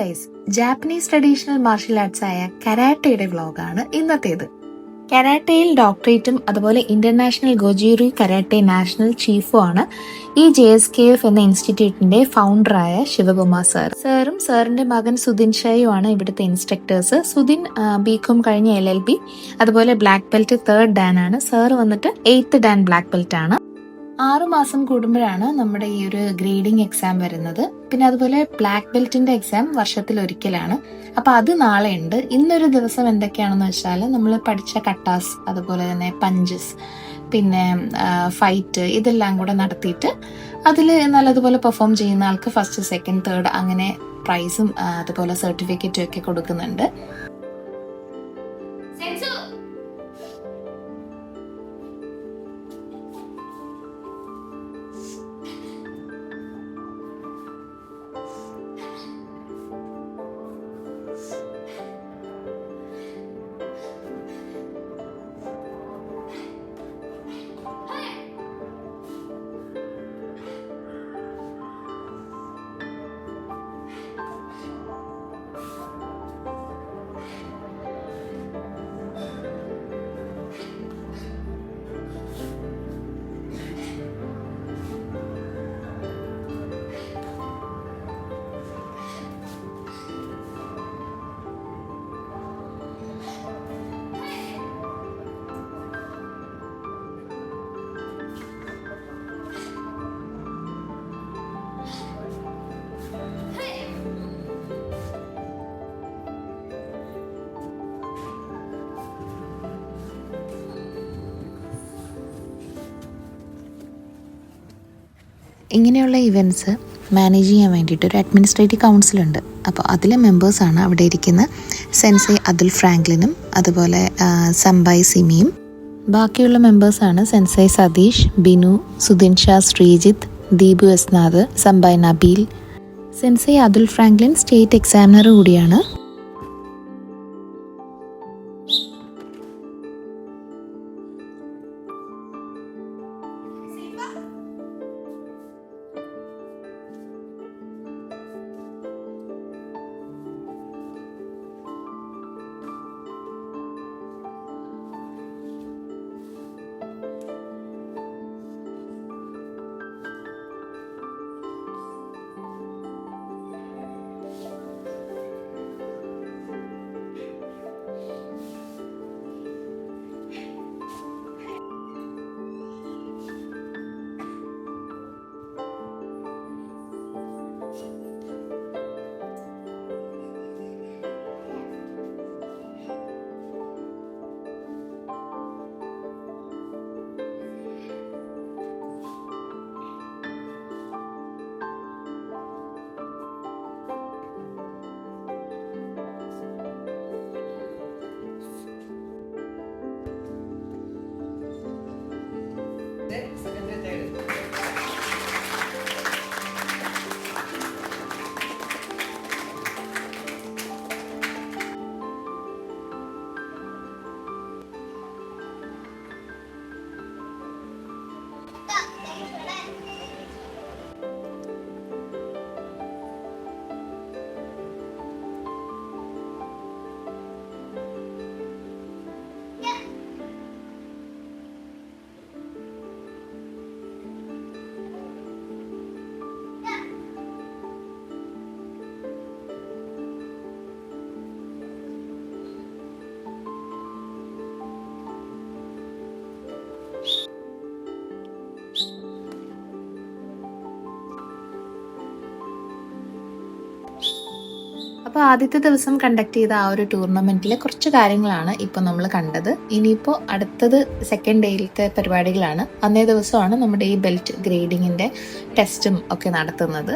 Guys, Japanese traditional martial arts ആയ കരാട്ടയുടെ വ്ലോഗാണ് ഇന്നത്തേത്. കരാട്ടയിൽ ഡോക്ടറേറ്റും അതുപോലെ international ഗോജിറി karate national ചീഫും ആണ് ഈ JSKF എന്ന ഇൻസ്റ്റിറ്റ്യൂട്ടിന്റെ ഫൗണ്ടറായ ശിവകുമാർ സാറും സാറിന്റെ മകൻ സുധിൻ ഷായുമാണ് ഇവിടുത്തെ ഇൻസ്ട്രക്ടേഴ്സ്. സുധിൻ BCom കഴിഞ്ഞ LLB, അതുപോലെ ബ്ലാക്ക് ബെൽറ്റ് 3rd ഡാൻ ആണ്. സാർ വന്നിട്ട് 8th ഡാൻ ബ്ലാക്ക് ബെൽറ്റ് ആണ്. 6 മാസം കൂടുമ്പോഴാണ് നമ്മുടെ ഈ ഒരു ഗ്രേഡിംഗ് എക്സാം വരുന്നത്. പിന്നെ അതുപോലെ ബ്ലാക്ക് ബെൽറ്റിന്റെ എക്സാം വർഷത്തിൽ ഒരിക്കലാണ്. അപ്പൊ അത് നാളെ ഉണ്ട്. ഇന്നൊരു ദിവസം എന്തൊക്കെയാണെന്ന് വെച്ചാൽ നമ്മൾ പഠിച്ച കട്ടാസ്, അതുപോലെ തന്നെ പഞ്ചസ്, പിന്നെ ഫൈറ്റ്, ഇതെല്ലാം കൂടെ നടത്തിയിട്ട് അതിൽ നല്ലതുപോലെ പെർഫോം ചെയ്യുന്ന ആൾക്ക് 1st, 2nd, 3rd അങ്ങനെ പ്രൈസും അതുപോലെ സർട്ടിഫിക്കറ്റും ഒക്കെ കൊടുക്കുന്നുണ്ട്. ഇങ്ങനെയുള്ള ഇവൻറ്റ്സ് മാനേജ് ചെയ്യാൻ വേണ്ടിയിട്ട് ഒരു അഡ്മിനിസ്ട്രേറ്റീവ് കൗൺസിലുണ്ട്. അപ്പോൾ അതിലെ മെമ്പേഴ്സാണ് അവിടെ ഇരിക്കുന്ന സെൻസൈ അതുൽ ഫ്രാങ്ക്ലിനും അതുപോലെ സംബായ് സിമിയും. ബാക്കിയുള്ള മെമ്പേഴ്സാണ് sensei Satheesh, Binu, Sudhin Shah, Sreejith, Deepu Snath, sempai Nabeel. Sensei Athul Franklin state examiner കൂടിയാണ്. അപ്പോൾ ആദ്യത്തെ ദിവസം കണ്ടക്ട് ചെയ്ത ആ ഒരു ടൂർണമെന്റിലെ കുറച്ച് കാര്യങ്ങളാണ് ഇപ്പോൾ നമ്മൾ കണ്ടത്. ഇനിയിപ്പോൾ അടുത്തത് 2nd ഡേയിലത്തെ പരിപാടികളാണ്. അന്നേ ദിവസമാണ് നമ്മുടെ ഈ ബെൽറ്റ് ഗ്രേഡിങ്ങിന്റെ ടെസ്റ്റും ഒക്കെ നടത്തുന്നത്.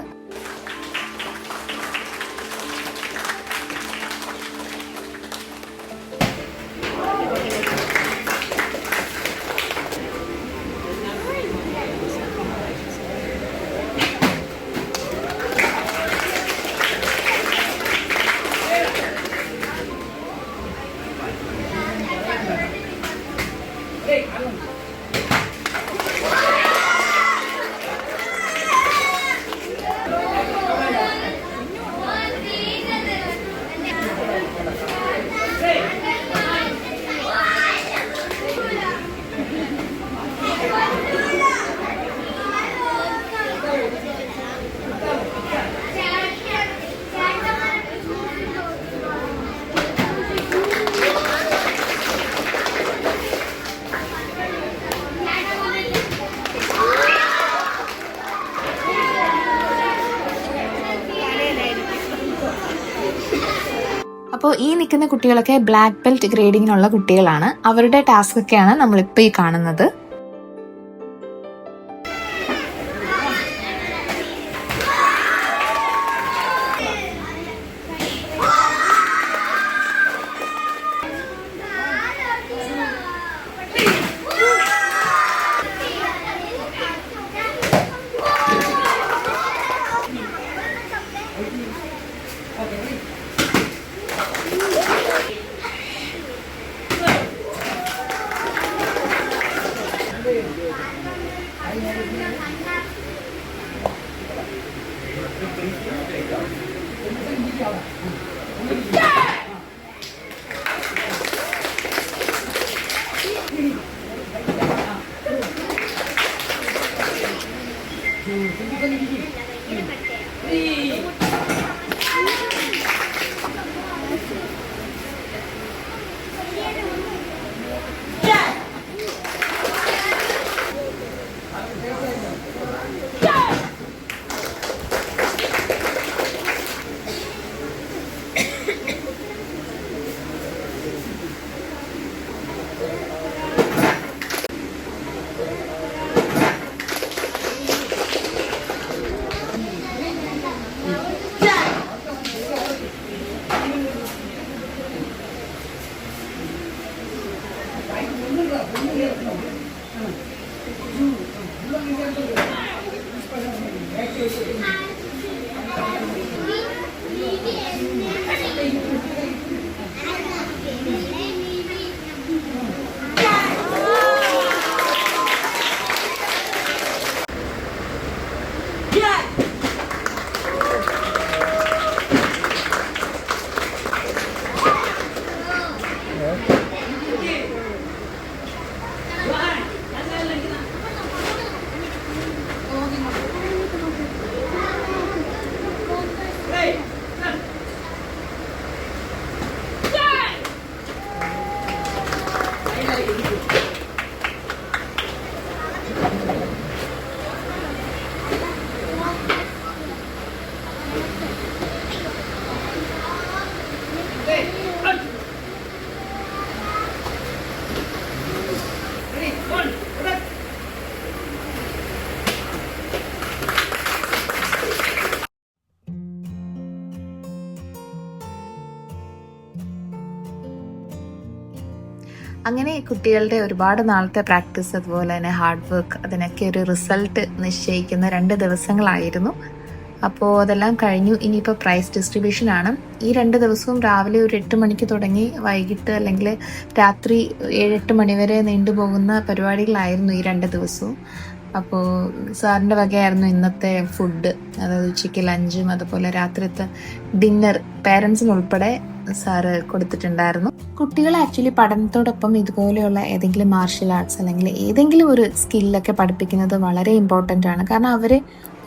ഈ നിൽക്കുന്ന കുട്ടികളൊക്കെ ബ്ലാക്ക് ബെൽറ്റ് ഗ്രേഡിങ്ങിനുള്ള കുട്ടികളാണ്. അവരുടെ ടാസ്ക് ഒക്കെയാണ് നമ്മളിപ്പോൾ ഈ കാണുന്നത്. അങ്ങനെ കുട്ടികളുടെ ഒരുപാട് നാളത്തെ പ്രാക്ടീസ്, അതുപോലെ തന്നെ ഹാർഡ് വർക്ക്, അതിനൊക്കെ ഒരു റിസൾട്ട് നിശ്ചയിക്കുന്ന 2 ദിവസങ്ങളായിരുന്നു. അപ്പോൾ അതെല്ലാം കഴിഞ്ഞു. ഇനിയിപ്പോൾ പ്രൈസ് ഡിസ്ട്രിബ്യൂഷൻ ആണ്. ഈ 2 ദിവസവും രാവിലെ ഒരു 8 മണിക്ക് തുടങ്ങി വൈകിട്ട് അല്ലെങ്കിൽ രാത്രി 7-8 മണി വരെ നീണ്ടുപോകുന്ന പരിപാടികളായിരുന്നു ഈ 2 ദിവസവും. അപ്പോൾ സാറിൻ്റെ വകയായിരുന്നു ഇന്നത്തെ ഫുഡ്, അതായത് ഉച്ചയ്ക്ക് ലഞ്ചും അതുപോലെ രാത്രിത്തെ ഡിന്നർ പേരൻസിനുൾപ്പെടെ സാറ് കൊടുത്തിട്ടുണ്ടായിരുന്നു. കുട്ടികളെ ആക്ച്വലി പഠനത്തോടൊപ്പം ഇതുപോലെയുള്ള ഏതെങ്കിലും മാർഷ്യൽ ആർട്സ് അല്ലെങ്കിൽ ഏതെങ്കിലും ഒരു സ്കില്ലൊക്കെ പഠിപ്പിക്കുന്നത് വളരെ ഇമ്പോർട്ടൻ്റ് ആണ്. കാരണം അവരെ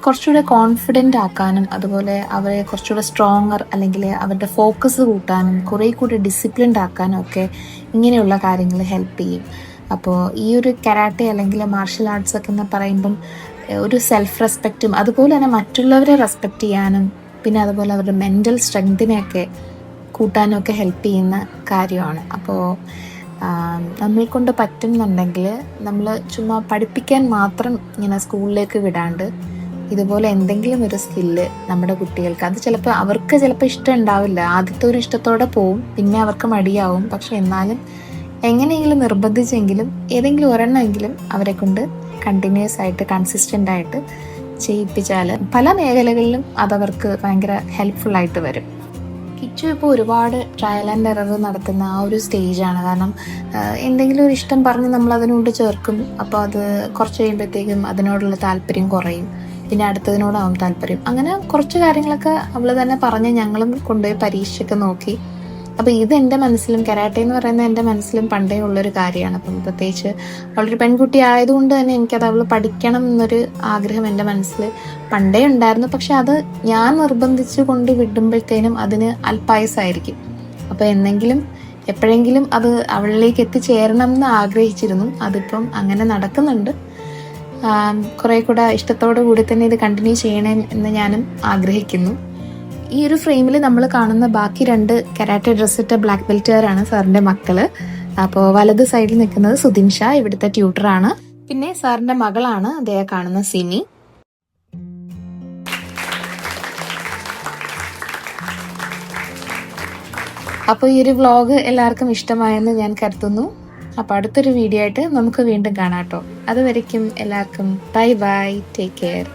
കുറച്ചുകൂടെ കോൺഫിഡൻ്റ് ആക്കാനും അതുപോലെ അവരെ കുറച്ചുകൂടെ സ്ട്രോങ്ങർ അല്ലെങ്കിൽ അവരുടെ ഫോക്കസ് കൂട്ടാനും കുറേ കൂടി ഡിസിപ്ലിൻഡ് ആക്കാനും ഒക്കെ ഇങ്ങനെയുള്ള കാര്യങ്ങൾ ഹെൽപ്പ് ചെയ്യും. അപ്പോൾ ഈ ഒരു കരാട്ടെ അല്ലെങ്കിൽ മാർഷ്യൽ ആർട്സ് ഒക്കെ എന്ന് പറയുമ്പം ഒരു സെൽഫ് റെസ്പെക്റ്റും അതുപോലെ തന്നെ മറ്റുള്ളവരെ റെസ്പെക്റ്റ് ചെയ്യാനും പിന്നെ അതുപോലെ അവരുടെ മെൻ്റൽ സ്ട്രെങ്തിനെയൊക്കെ കൂട്ടാനും ഒക്കെ ഹെൽപ്പ് ചെയ്യുന്ന കാര്യമാണ്. അപ്പോൾ നമ്മളെ കൊണ്ട് പറ്റുന്നുണ്ടെങ്കിൽ നമ്മൾ ചുമ്മാ പഠിപ്പിക്കാൻ മാത്രം ഇങ്ങനെ സ്കൂളിലേക്ക് വിടാണ്ട് ഇതുപോലെ എന്തെങ്കിലും ഒരു സ്കില്ല് നമ്മുടെ കുട്ടികൾക്ക്, അത് ചിലപ്പോൾ അവർക്ക് ഇഷ്ടം ഉണ്ടാവില്ല, ആദ്യത്തെ ഒരു ഇഷ്ടത്തോടെ പോവും, പിന്നെ അവർക്ക് മടിയാവും. പക്ഷെ എന്നാലും എങ്ങനെയെങ്കിലും നിർബന്ധിച്ചെങ്കിലും ഏതെങ്കിലും ഒരെണ്ണമെങ്കിലും അവരെ കൊണ്ട് കണ്ടിന്യൂസ് ആയിട്ട് കൺസിസ്റ്റൻ്റ് ആയിട്ട് ചെയ്യിപ്പിച്ചാൽ പല മേഖലകളിലും അതവർക്ക് ഭയങ്കര ഹെൽപ്ഫുള്ളായിട്ട് വരും. കിച്ചു ഇപ്പോൾ ഒരുപാട് ട്രയൽ ആൻഡ് എറർ നടത്തുന്ന ആ ഒരു സ്റ്റേജാണ്. കാരണം എന്തെങ്കിലും ഒരു ഇഷ്ടം പറഞ്ഞ് നമ്മൾ അതിനോട് ചേർക്കും, അപ്പോൾ അത് കുറച്ച് കഴിയുമ്പോഴത്തേക്കും അതിനോടുള്ള താല്പര്യം കുറയും, പിന്നെ അടുത്തതിനോടാവും താല്പര്യം. അങ്ങനെ കുറച്ച് കാര്യങ്ങളൊക്കെ അവൾ തന്നെ പറഞ്ഞ് ഞങ്ങളും കൊണ്ടുപോയി പരീക്ഷയൊക്കെ നോക്കി. അപ്പോൾ ഇത് എൻ്റെ മനസ്സിലും കരാട്ടെ എന്ന് പറയുന്നത് എൻ്റെ മനസ്സിലും പണ്ടേ ഉള്ളൊരു കാര്യമാണ്. അപ്പം പ്രത്യേകിച്ച് അവളൊരു പെൺകുട്ടി ആയതുകൊണ്ട് തന്നെ എനിക്കത് അവൾ പഠിക്കണം എന്നൊരു ആഗ്രഹം എൻ്റെ മനസ്സിൽ പണ്ടേ ഉണ്ടായിരുന്നു. പക്ഷെ അത് ഞാൻ നിർബന്ധിച്ച് കൊണ്ട് വിടുമ്പോഴത്തേനും അതിന് അല്പായുസായിരിക്കും. അപ്പോൾ എപ്പോഴെങ്കിലും അത് അവളിലേക്ക് എത്തിച്ചേരണം എന്ന് ആഗ്രഹിച്ചിരുന്നു. അതിപ്പം അങ്ങനെ നടക്കുന്നുണ്ട്. കുറേ കൂടെ ഇഷ്ടത്തോടു കൂടി തന്നെ ഇത് കണ്ടിന്യൂ ചെയ്യണേ എന്ന് ഞാനും ആഗ്രഹിക്കുന്നു. ഈ ഒരു ഫ്രെയിമിൽ നമ്മൾ കാണുന്ന ബാക്കി 2 കരാട്ടെ ഡ്രസ് ഇട്ട ബ്ലാക്ക് ബെൽറ്റുകാരാണ് സാറിന്റെ മക്കള്. അപ്പോൾ വലത് സൈഡിൽ നിൽക്കുന്നത് സുദിൻ ഷാ, ഇവിടുത്തെ ട്യൂട്ടറാണ്. പിന്നെ സാറിന്റെ മകളാണ് അതേ കാണുന്ന സിനി. അപ്പോൾ ഈ ഒരു വ്ളോഗ് എല്ലാവർക്കും ഇഷ്ടമായെന്ന് ഞാൻ കരുതുന്നു. അപ്പോൾ അടുത്തൊരു വീഡിയോ ആയിട്ട് നമുക്ക് വീണ്ടും കാണാം കേട്ടോ. അതുവരയ്ക്കും എല്ലാവർക്കും ബൈ ബൈ, ടേക്ക് കെയർ.